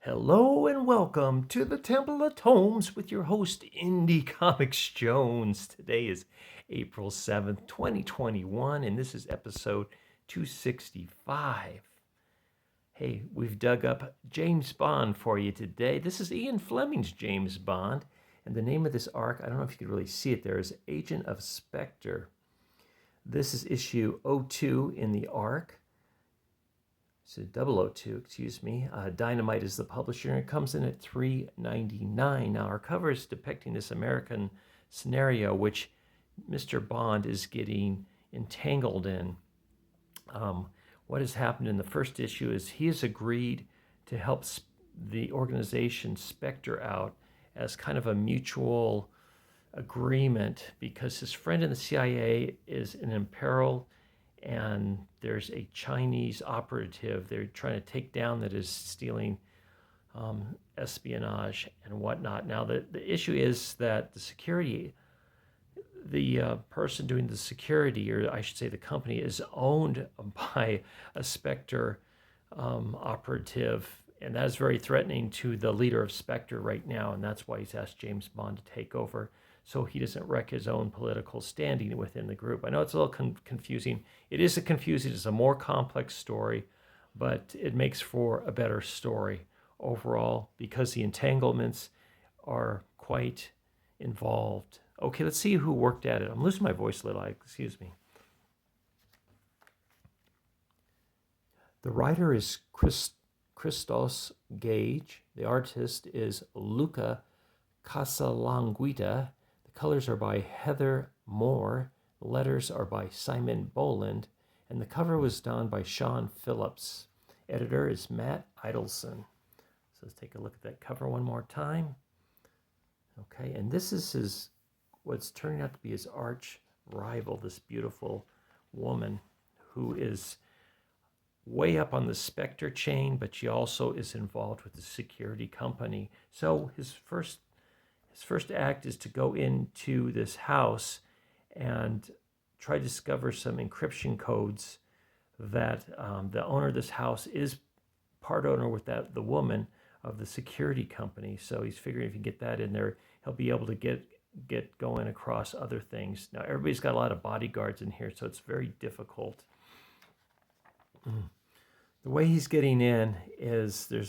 Hello and welcome to the Temple of Tomes with your host, Indie Comics Jones. Today is April 7th, 2021, and this is episode 265. Hey, we've dug up James Bond for you today. This is Ian Fleming's James Bond, and the name of this arc, I don't know if you can really see it there, is Agent of Spectre. This is issue 02 in the arc. So 002, excuse me. Dynamite is the publisher, and it comes in at $3.99. Now, our cover is depicting this American scenario, which Mr. Bond is getting entangled in. What has happened in the first issue is he has agreed to help the organization Spectre out as kind of a mutual agreement because his friend in the CIA is in peril, and there's a Chinese operative they're trying to take down that is stealing espionage and whatnot. Now, the issue is that the person doing the security, or I should say the company, is owned by a Spectre operative, and that is very threatening to the leader of Spectre right now, and that's why he's asked James Bond to take over so he doesn't wreck his own political standing within the group. I know it's a little confusing. It is confusing. It's a more complex story, but it makes for a better story overall because the entanglements are quite involved. Okay, let's see who worked at it. I'm losing my voice a little. Excuse me. The writer is Christos Gage. The artist is Luca Casalanguita. The colors are by Heather Moore. The letters are by Simon Boland. And the cover was done by Sean Phillips. Editor is Matt Idelson. So let's take a look at that cover one more time. Okay, and this is what's turning out to be his arch rival, this beautiful woman who is way up on the Spectre chain, but she also is involved with the security company. So his first act is to go into this house and try to discover some encryption codes that the owner of this house is part owner with the woman of the security company. So he's figuring if he can get that in there, he'll be able to get going across other things. Now, everybody's got a lot of bodyguards in here, so it's very difficult. The way he's getting in is the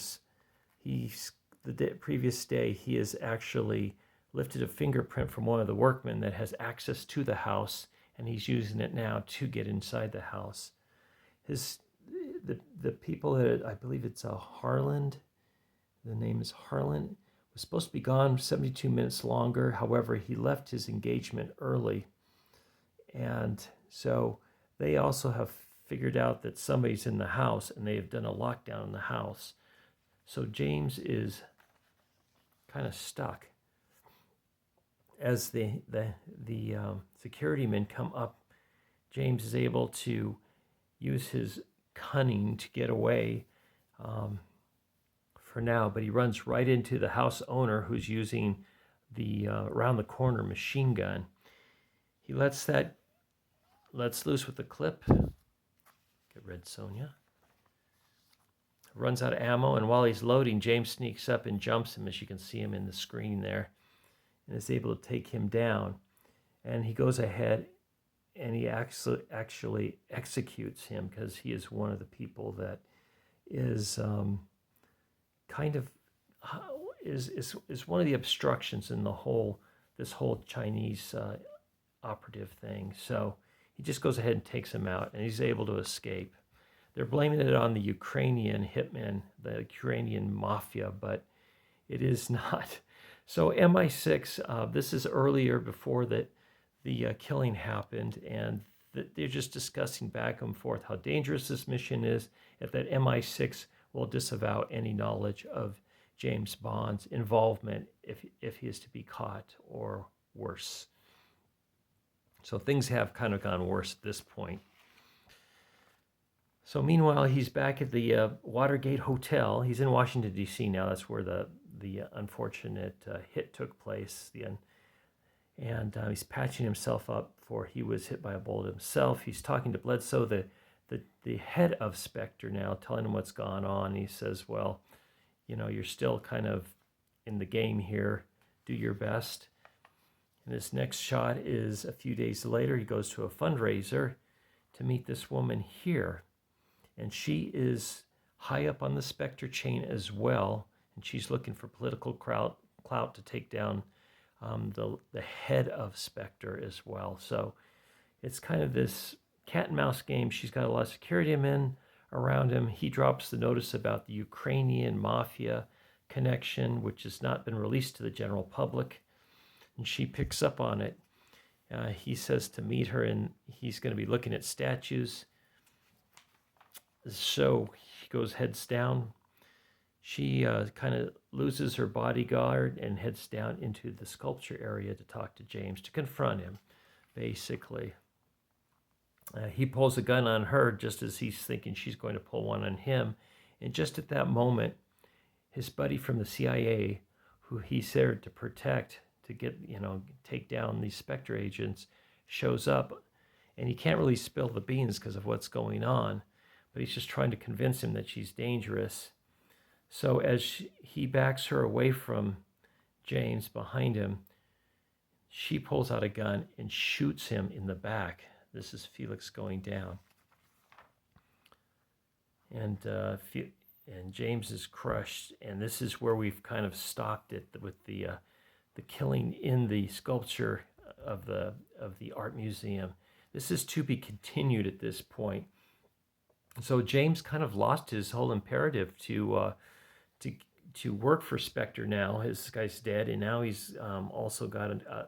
previous day he has actually lifted a fingerprint from one of the workmen that has access to the house, and he's using it now to get inside the house. The people that, I believe it's Harland, the name is Harland, was supposed to be gone 72 minutes longer. However, he left his engagement early. And so they also have figured out that somebody's in the house, and they have done a lockdown in the house. So James is kind of stuck. As the security men come up, James is able to use his cunning to get away for now, but he runs right into the house owner who's using the around the corner machine gun. He lets loose with the clip. Get red, Sonia. Runs out of ammo, and while he's loading, James sneaks up and jumps him, as you can see him in the screen there, and is able to take him down. And he goes ahead and he actually executes him because he is one of the people that is kind of is one of the obstructions in this whole Chinese operative thing. So he just goes ahead and takes him out, and he's able to escape. They're blaming it on the Ukrainian hitmen, the Ukrainian mafia, but it is not. So MI6, this is earlier before the killing happened, and they're just discussing back and forth how dangerous this mission is, and that MI6 will disavow any knowledge of James Bond's involvement if he is to be caught, or worse. So things have kind of gone worse at this point. So meanwhile, he's back at the Watergate Hotel. He's in Washington, D.C. now. That's where the unfortunate hit took place. And he's patching himself up for he was hit by a bullet himself. He's talking to Bledsoe, the head of Spectre now, telling him what's gone on. He says, well, you're still kind of in the game here. Do your best. And this next shot is a few days later. He goes to a fundraiser to meet this woman here. And she is high up on the Spectre chain as well. And she's looking for political clout to take down the head of Spectre as well. So it's kind of this cat and mouse game. She's got a lot of security men around him. He drops the notice about the Ukrainian mafia connection, which has not been released to the general public. And she picks up on it. He says to meet her, and he's going to be looking at statues. So he goes heads down. She kind of loses her bodyguard and heads down into the sculpture area to talk to James, to confront him, basically. He pulls a gun on her just as he's thinking she's going to pull one on him. And just at that moment, his buddy from the CIA, who he's there to protect, to get, take down these Spectre agents, shows up. And he can't really spill the beans because of what's going on, but he's just trying to convince him that she's dangerous. So as he backs her away from James behind him, she pulls out a gun and shoots him in the back. This is Felix going down. And James is crushed. And this is where we've kind of stopped it with the killing in the sculpture of the art museum. This is to be continued at this point. So James kind of lost his whole imperative to work for Spectre now. His guy's dead, and now he's also got a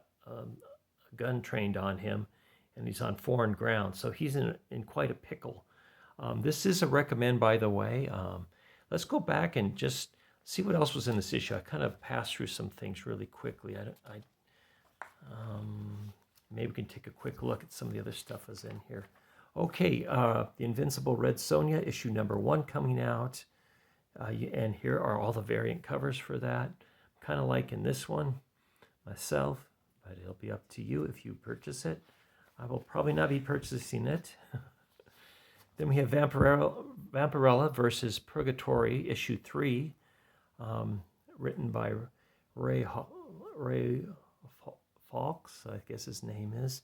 gun trained on him, and he's on foreign ground. So he's in quite a pickle. This is a recommend, by the way. Let's go back and just see what else was in this issue. I kind of passed through some things really quickly. Maybe we can take a quick look at some of the other stuff that's in here. Okay, The Invincible Red Sonja, issue number 1 coming out. And here are all the variant covers for that. Kind of like in this one myself, but it'll be up to you if you purchase it. I will probably not be purchasing it. Then we have Vampirella versus Purgatory, issue 3, written by Ray Fawkes, I guess his name is.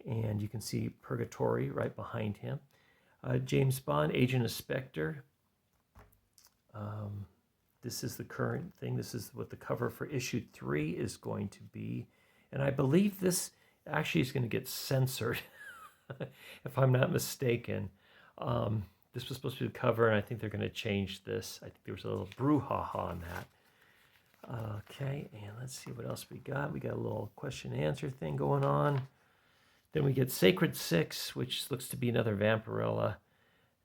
And you can see Purgatory right behind him. James Bond, Agent of Spectre. This is the current thing. This is what the cover for issue 3 is going to be. And I believe this actually is going to get censored, if I'm not mistaken. This was supposed to be the cover, and I think they're going to change this. I think there was a little brouhaha on that. Okay, and let's see what else we got. We got a little question and answer thing going on. Then we get Sacred 6, which looks to be another Vampirella,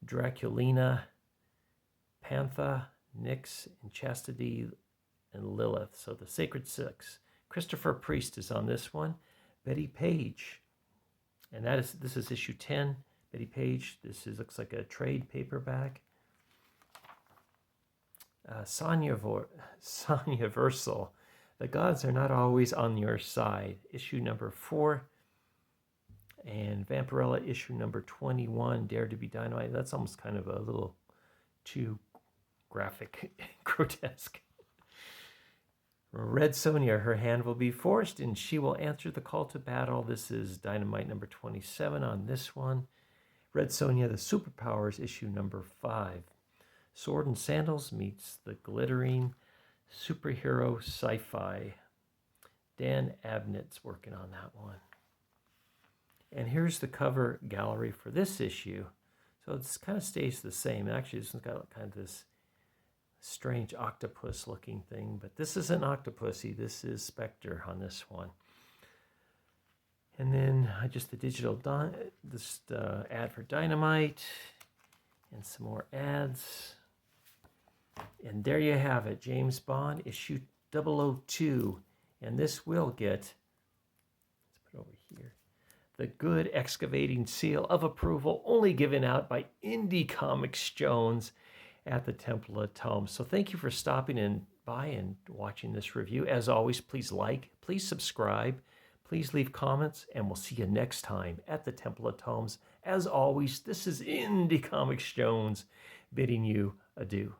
Draculina, Pantha, Nyx, and Chastity, and Lilith. So the Sacred 6. Christopher Priest is on this one. Betty Page. And this is issue 10. Betty Page. Looks like a trade paperback. Sonya Versal. The gods are not always on your side. Issue number 4. And Vampirella issue number 21, Dare to be Dynamite. That's almost kind of a little too graphic, grotesque. Red Sonja, her hand will be forced, and she will answer the call to battle. This is Dynamite number 27 on this one. Red Sonja, the Superpowers, issue number 5. Sword and Sandals meets the glittering superhero sci-fi. Dan Abnett's working on that one. And here's the cover gallery for this issue. So it kind of stays the same. Actually, this one's got kind of this strange octopus looking thing, but this isn't Octopussy. This is Spectre on this one. And then just the digital ad for Dynamite and some more ads. And there you have it, James Bond issue 002. And this will get, let's put it over here, the good excavating seal of approval, only given out by Indie Comics Jones at the Temple of Tomes. So thank you for stopping in by and watching this review. As always, please like, please subscribe, please leave comments, and we'll see you next time at the Temple of Tomes. As always, this is Indie Comics Jones bidding you adieu.